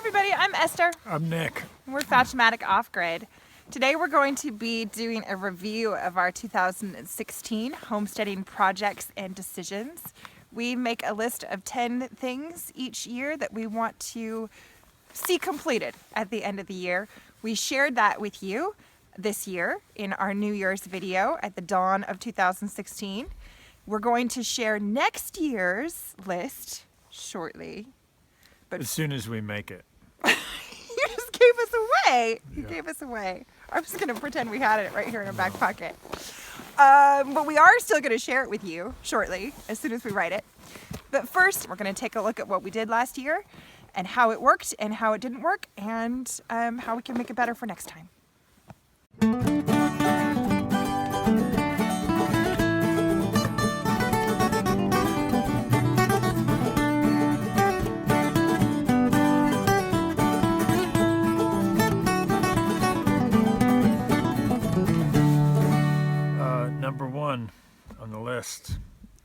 everybody, I'm Esther. I'm Nick. We're Fatchmatic Off-Grid. Today we're going to be doing a review of our 2016 homesteading projects and decisions. We make a list of 10 things each year that we want to see completed at the end of the year. We shared that with you this year in our New Year's video at the dawn of 2016. We're going to share next year's list shortly. But as soon as we make it. You just gave us away. You gave us away. I'm just going to pretend we had it right here in our back pocket. But we are still going to share it with you shortly, as soon as we write it. But first, we're going to take a look at what we did last year and how it worked and how it didn't work and how we can make it better for next time. Number one on the list,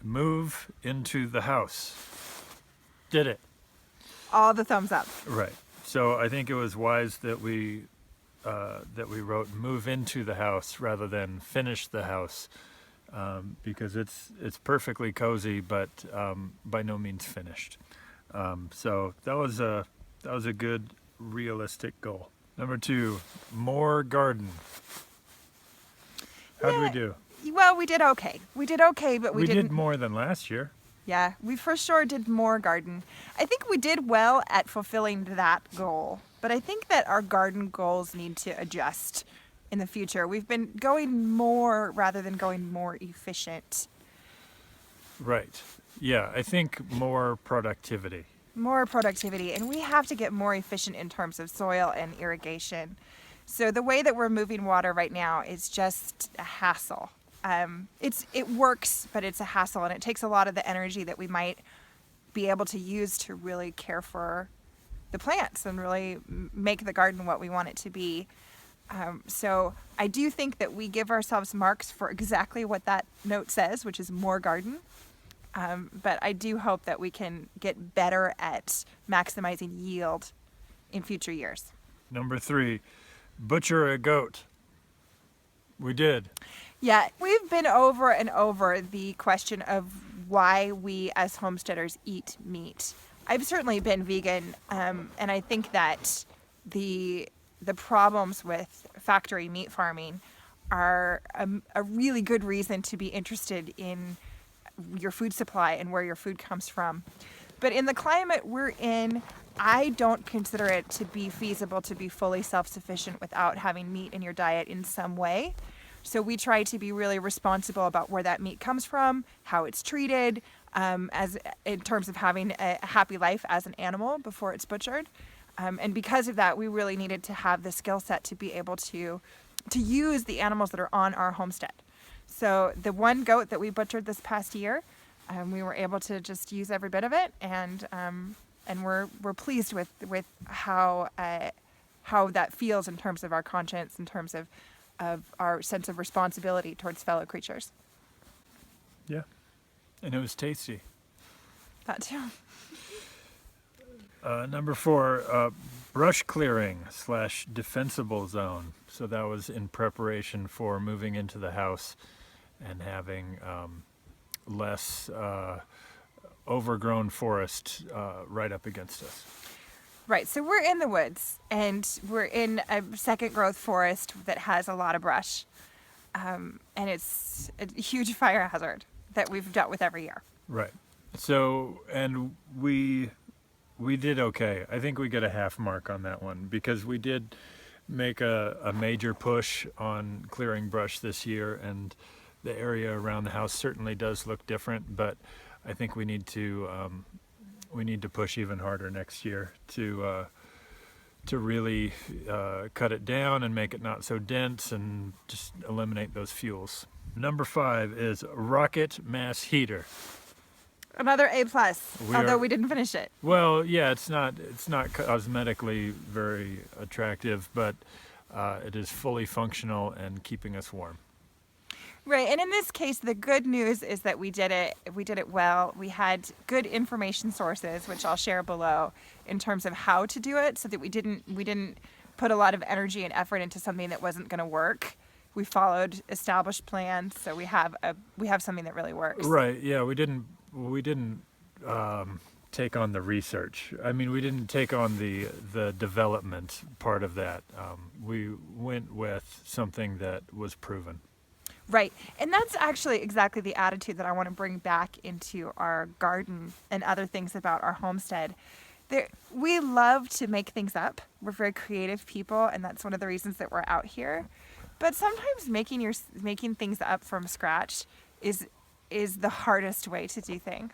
move into the house. Did it. All the thumbs up. Right. So I think it was wise that we wrote move into the house rather than finish the house, because it's perfectly cozy, but by no means finished. So that was a good realistic goal. Number two, more garden. How did we do? Well, we did okay. We did okay, but we didn't. Did more than last year. Yeah, we for sure did more garden. I think we did well at fulfilling that goal, but I think that our garden goals need to adjust in the future. We've been going more rather than going more efficient. Right. Yeah, I think more productivity. More productivity, and we have to get more efficient in terms of soil and irrigation. So the way that we're moving water right now is just a hassle. It works, but it's a hassle, and it takes a lot of the energy that we might be able to use to really care for the plants and really make the garden what we want it to be. So I do think that we give ourselves marks for exactly what that note says, which is more garden. But I do hope that we can get better at maximizing yield in future years. Number three, butcher a goat. We did. Yeah, we've been over and over the question of why we as homesteaders eat meat. I've certainly been vegan, and I think that the problems with factory meat farming are a really good reason to be interested in your food supply and where your food comes from. But in the climate we're in, I don't consider it to be feasible to be fully self-sufficient without having meat in your diet in some way. So we try to be really responsible about where that meat comes from, how it's treated, as in terms of having a happy life as an animal before it's butchered. And because of that, we really needed to have the skill set to be able to use the animals that are on our homestead. So the one goat that we butchered this past year, we were able to just use every bit of it, and we're pleased with how that feels in terms of our conscience, in terms of our sense of responsibility towards fellow creatures. Yeah, and it was tasty. That too. Number four, brush clearing / defensible zone. So that was in preparation for moving into the house and having less overgrown forest right up against us. Right, so we're in the woods, and we're in a second growth forest that has a lot of brush, and it's a huge fire hazard that we've dealt with every year. Right. So, and we did okay. I think we get a half mark on that one because we did make a major push on clearing brush this year, and the area around the house certainly does look different, but I think we need to push even harder next year to really cut it down and make it not so dense and just eliminate those fuels. Number five is rocket mass heater. Another A+, although we didn't finish it. Well, yeah, it's not cosmetically very attractive, but it is fully functional and keeping us warm. Right, and in this case, the good news is that we did it. We did it well. We had good information sources, which I'll share below, in terms of how to do it, so that we didn't put a lot of energy and effort into something that wasn't going to work. We followed established plans, so we have something that really works. Right. Yeah. We didn't take on the research. I mean, we didn't take on the development part of that. We went with something that was proven. Right. And that's actually exactly the attitude that I want to bring back into our garden and other things about our homestead. We love to make things up. We're very creative people, and that's one of the reasons that we're out here. But sometimes making things up from scratch is the hardest way to do things.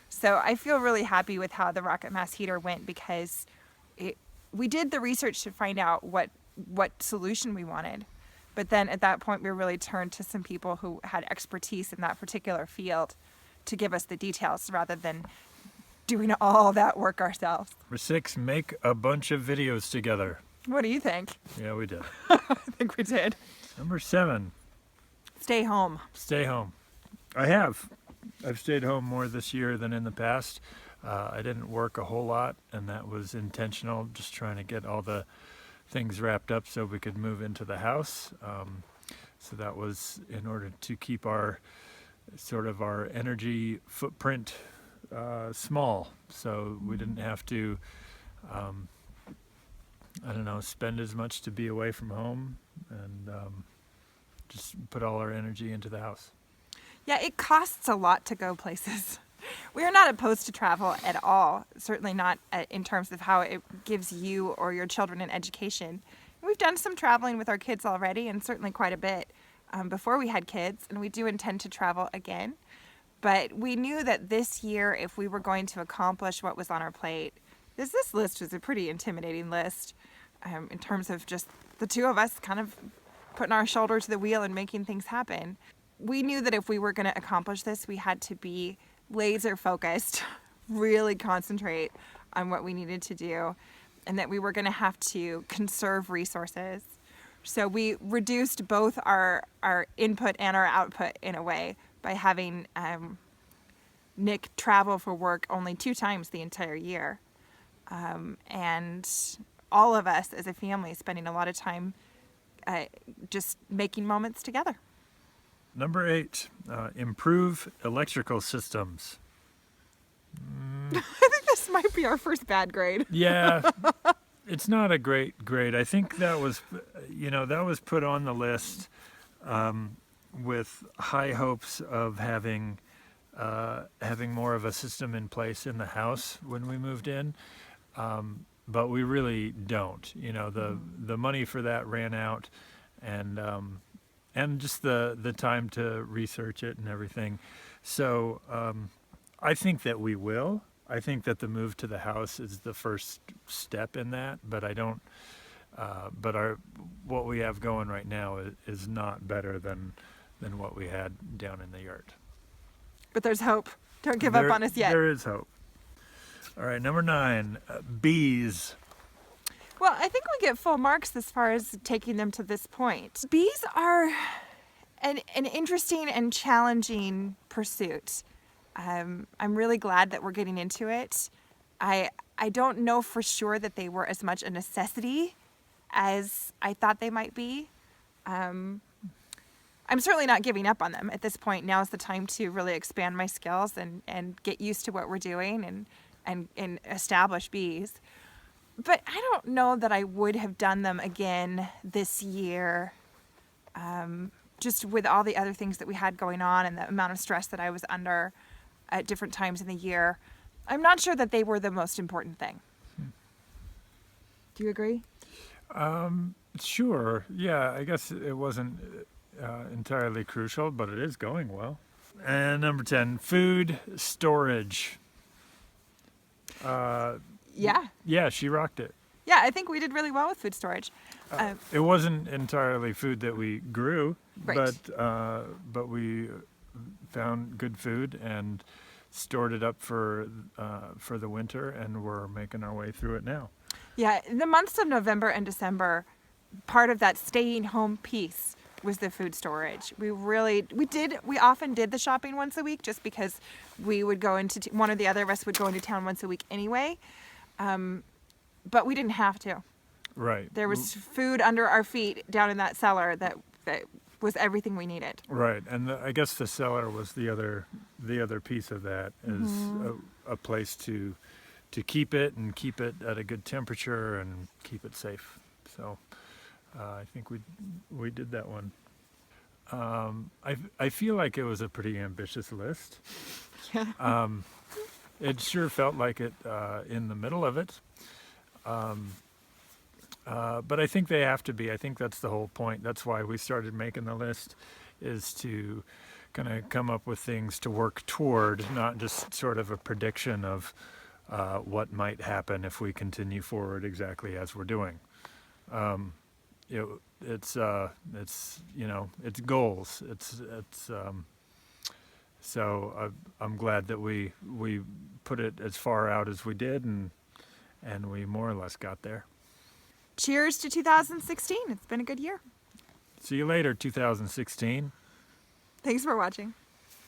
So I feel really happy with how the rocket mass heater went, because we did the research to find out what solution we wanted. But then at that point, we really turned to some people who had expertise in that particular field to give us the details, rather than doing all that work ourselves. Number 6, make a bunch of videos together. What do you think? Yeah, we did. I think we did. Number 7, Stay home. stay home. I've stayed home more this year than in the past. I didn't work a whole lot, and that was intentional, just trying to get all the things wrapped up so we could move into the house. So that was in order to keep our energy footprint small, so we didn't have to spend as much to be away from home, and just put all our energy into the house. Yeah, it costs a lot to go places. We are not opposed to travel at all, certainly not in terms of how it gives you or your children an education. We've done some traveling with our kids already, and certainly quite a bit before we had kids, and we do intend to travel again. But we knew that this year, if we were going to accomplish what was on our plate, this list was a pretty intimidating list in terms of just the two of us kind of putting our shoulder to the wheel and making things happen. We knew that if we were going to accomplish this, we had to be laser focused, really concentrate on what we needed to do, and that we were going to have to conserve resources. So we reduced both our input and our output in a way by having Nick travel for work only 2 times the entire year. And all of us as a family spending a lot of time just making moments together. Number 8, improve electrical systems. I think this might be our first bad grade. Yeah, it's not a great grade. I think that was put on the list with high hopes of having more of a system in place in the house when we moved in, but we really don't. The money for that ran out, and just the time to research it and everything. So I think that we will. I think that the move to the house is the first step in that, but I don't. But what we have going right now is not better than what we had down in the yard. But there's hope. Don't give up on us yet. There is hope. All right, number 9, bees. Well, I think we get full marks as far as taking them to this point. Bees are an interesting and challenging pursuit. I'm really glad that we're getting into it. I don't know for sure that they were as much a necessity as I thought they might be. I'm certainly not giving up on them at this point. Now is the time to really expand my skills and get used to what we're doing and establish bees. But I don't know that I would have done them again this year, just with all the other things that we had going on and the amount of stress that I was under at different times in the year. I'm not sure that they were the most important thing. Do you agree? Sure. Yeah, I guess it wasn't entirely crucial, but it is going well. And number 10, food storage. Yeah. Yeah, she rocked it. Yeah, I think we did really well with food storage. It wasn't entirely food that we grew, Right. but we found good food and stored it up for the winter, and we're making our way through it now. Yeah, in the months of November and December, part of that staying home piece was the food storage. We often did the shopping once a week just because we would go into, one or the other of us would go into town once a week anyway. But we didn't have to. Right. There was food under our feet down in that cellar that was everything we needed. Right, and I guess the cellar was the other piece of that is a place to keep it and keep it at a good temperature and keep it safe. So I think we did that one. I feel like it was a pretty ambitious list. Yeah. It sure felt like it in the middle of it. But I think they have to be. I think that's the whole point. That's why we started making the list, is to kind of come up with things to work toward, not just sort of a prediction of what might happen if we continue forward exactly as we're doing. It's goals. So I'm glad that we put it as far out as we did, and we more or less got there. Cheers to 2016. It's been a good year. See you later, 2016. Thanks for watching.